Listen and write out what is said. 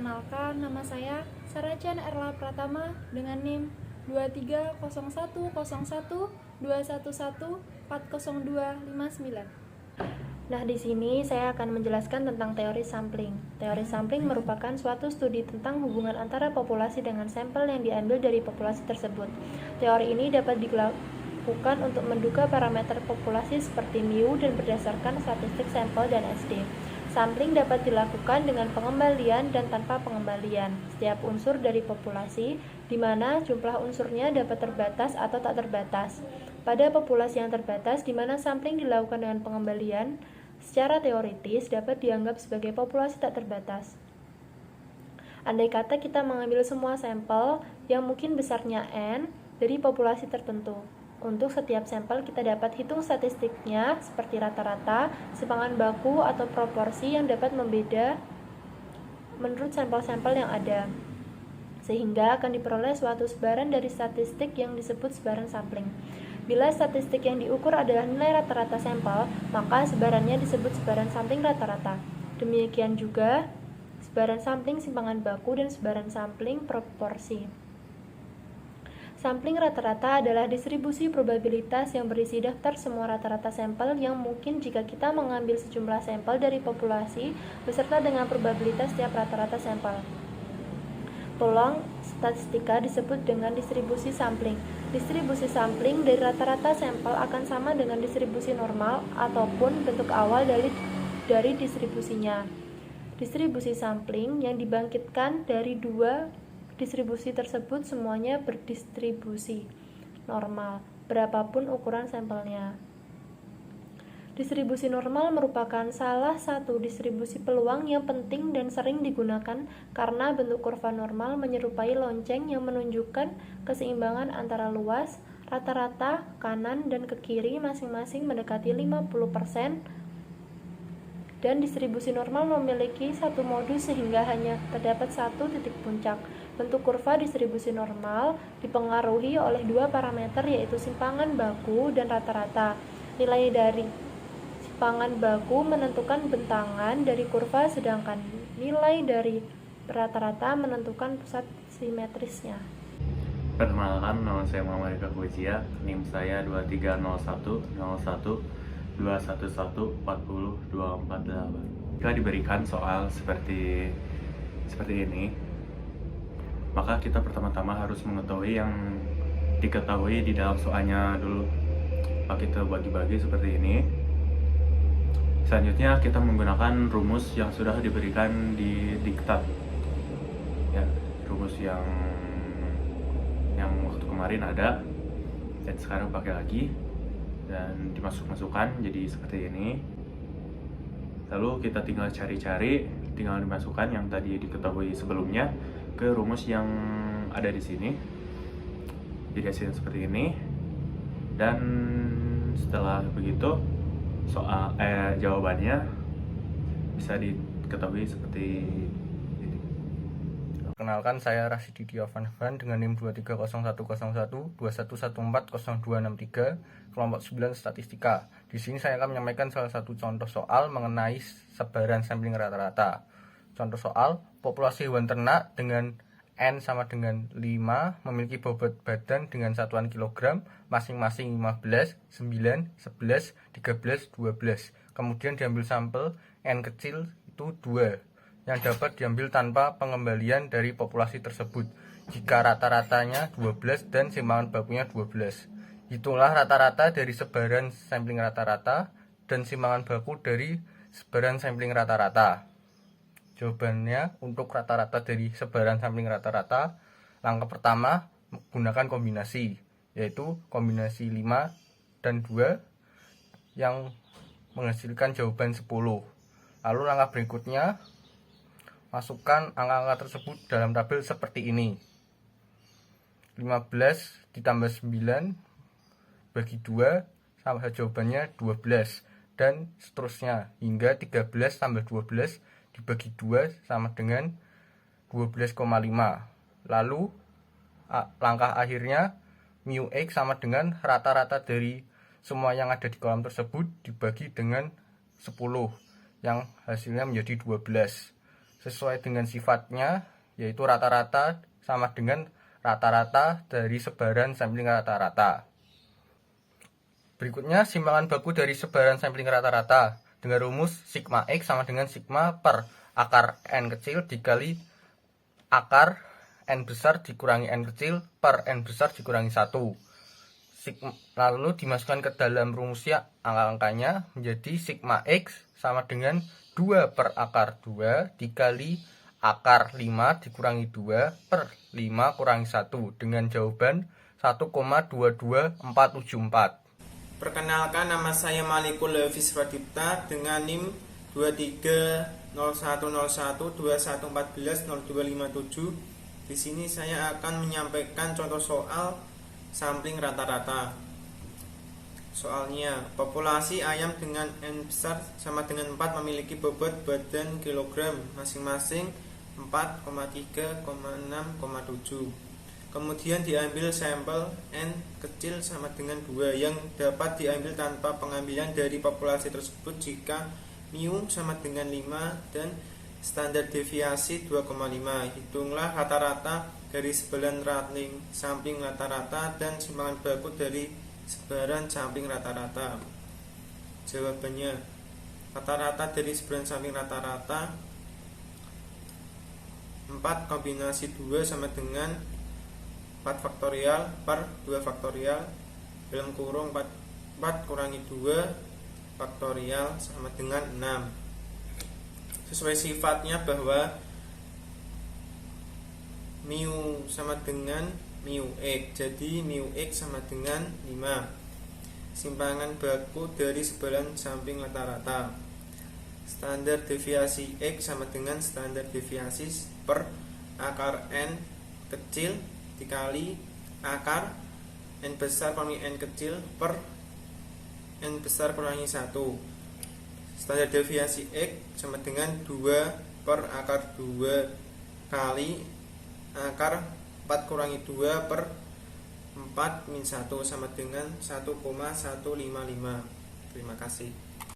Perkenalkan, nama saya Sarachan Erla Pratama dengan NIM 2301211240259. Nah, di sini saya akan menjelaskan tentang teori sampling. Teori sampling merupakan suatu studi tentang hubungan antara populasi dengan sampel yang diambil dari populasi tersebut. Teori ini dapat dilakukan untuk menduga parameter populasi seperti mu dan berdasarkan statistik sampel dan SD. Sampling dapat dilakukan dengan pengembalian dan tanpa pengembalian setiap unsur dari populasi, di mana jumlah unsurnya dapat terbatas atau tak terbatas. Pada populasi yang terbatas, di mana sampling dilakukan dengan pengembalian, secara teoritis dapat dianggap sebagai populasi tak terbatas. Andai kata kita mengambil semua sampel yang mungkin besarnya N dari populasi tertentu. Untuk setiap sampel kita dapat hitung statistiknya seperti rata-rata, simpangan baku, atau proporsi yang dapat membeda menurut sampel-sampel yang ada. Sehingga akan diperoleh suatu sebaran dari statistik yang disebut sebaran sampling. Bila statistik yang diukur adalah nilai rata-rata sampel, maka sebarannya disebut sebaran sampling rata-rata. Demikian juga sebaran sampling simpangan baku dan sebaran sampling proporsi. Sampling rata-rata adalah distribusi probabilitas yang berisi daftar semua rata-rata sampel yang mungkin jika kita mengambil sejumlah sampel dari populasi beserta dengan probabilitas setiap rata-rata sampel. Peluang statistika disebut dengan distribusi sampling. Distribusi sampling dari rata-rata sampel akan sama dengan distribusi normal ataupun bentuk awal dari distribusinya. Distribusi sampling yang dibangkitkan dari dua distribusi tersebut semuanya berdistribusi normal, berapapun ukuran sampelnya. Distribusi normal merupakan salah satu distribusi peluang yang penting dan sering digunakan karena bentuk kurva normal menyerupai lonceng yang menunjukkan keseimbangan antara luas, rata-rata, kanan, dan ke kiri masing-masing mendekati 50%, dan distribusi normal memiliki satu modus sehingga hanya terdapat satu titik puncak. Bentuk kurva distribusi normal dipengaruhi oleh dua parameter yaitu simpangan baku dan rata-rata. Nilai dari simpangan baku menentukan bentangan dari kurva sedangkan nilai dari rata-rata menentukan pusat simetrisnya. Perkenalkan, nama saya Muhammad Rika Fujia, NIM saya 2301121140248. Jika diberikan soal seperti ini, maka kita pertama-tama harus mengetahui yang diketahui di dalam soalnya dulu. Maka kita bagi-bagi seperti ini. Selanjutnya kita menggunakan rumus yang sudah diberikan di diktat, ya, rumus yang waktu kemarin ada dan sekarang pakai lagi dan dimasukkan jadi seperti ini. Lalu kita tinggal cari-cari, tinggal dimasukkan yang tadi diketahui sebelumnya ke rumus yang ada di sini. Jadi hasilnya seperti ini. Dan setelah begitu jawabannya bisa diketahui seperti ini. Perkenalkan, saya Rasidi Diovan dengan NIM 230111211140263 kelompok 9 statistika. Di sini saya akan menyampaikan salah satu contoh soal mengenai sebaran sampling rata-rata. Contoh soal, populasi hewan ternak dengan N sama dengan 5 memiliki bobot badan dengan satuan kilogram masing-masing 15, 9, 11, 13, 12. Kemudian diambil sampel N kecil itu 2 yang dapat diambil tanpa pengembalian dari populasi tersebut jika rata-ratanya 12 dan simpangan bakunya 12. Hitunglah rata-rata dari sebaran sampling rata-rata dan simpangan baku dari sebaran sampling rata-rata. Jawabannya untuk rata-rata dari sebaran sampling rata-rata, langkah pertama menggunakan kombinasi, yaitu kombinasi 5 dan 2 yang menghasilkan jawaban 10. Lalu langkah berikutnya, masukkan angka-angka tersebut dalam tabel seperti ini. 15 ditambah 9 bagi 2 sama jawabannya 12 dan seterusnya hingga 13 tambah 12 dibagi 2 sama dengan 12,5. Lalu langkah akhirnya mu x sama dengan rata-rata dari semua yang ada di kolom tersebut dibagi dengan 10 yang hasilnya menjadi 12. sesuai dengan sifatnya, yaitu rata-rata sama dengan rata-rata dari sebaran sampling rata-rata. Berikutnya simpangan baku dari sebaran sampling rata-rata dengan rumus sigma X sama dengan sigma per akar N kecil dikali akar N besar dikurangi N kecil per N besar dikurangi 1. Lalu dimasukkan ke dalam rumusnya angka-angkanya menjadi sigma X sama dengan 2 per akar 2 dikali akar 5 dikurangi 2 per 5 kurangi 1 dengan jawaban 1,22474. Perkenalkan, nama saya Malikul Hafiz Pradipta dengan NIM 23010121140257. Di sini saya akan menyampaikan contoh soal sampling rata-rata. Soalnya, populasi ayam dengan N besar sama dengan 4 memiliki bobot badan kilogram masing-masing 4,3, 6,7. Kemudian diambil sampel N kecil sama dengan 2 yang dapat diambil tanpa pengambilan dari populasi tersebut jika mu sama dengan 5 dan standar deviasi 2,5. Hitunglah rata-rata dari sebaran sampling rata-rata dan simpangan baku dari sebaran sampling rata-rata. Jawabannya, rata-rata dari sebaran sampling rata-rata 4 kombinasi 2 sama dengan 4 faktorial per 2 faktorial dalam kurung 4 kurangi 2 faktorial sama dengan 6. Sesuai sifatnya bahwa mu sama dengan mu X, jadi mu X sama dengan 5. Simpangan baku dari sebaran sampling rata-rata. Standar deviasi X sama dengan standar deviasi per akar N kecil dikali akar N besar kurangi N kecil per N besar kurangi 1. Standar deviasi X sama dengan 2 per akar 2 kali akar 4 kurangi 2 per 4 min 1 sama dengan 1,155. Terima kasih.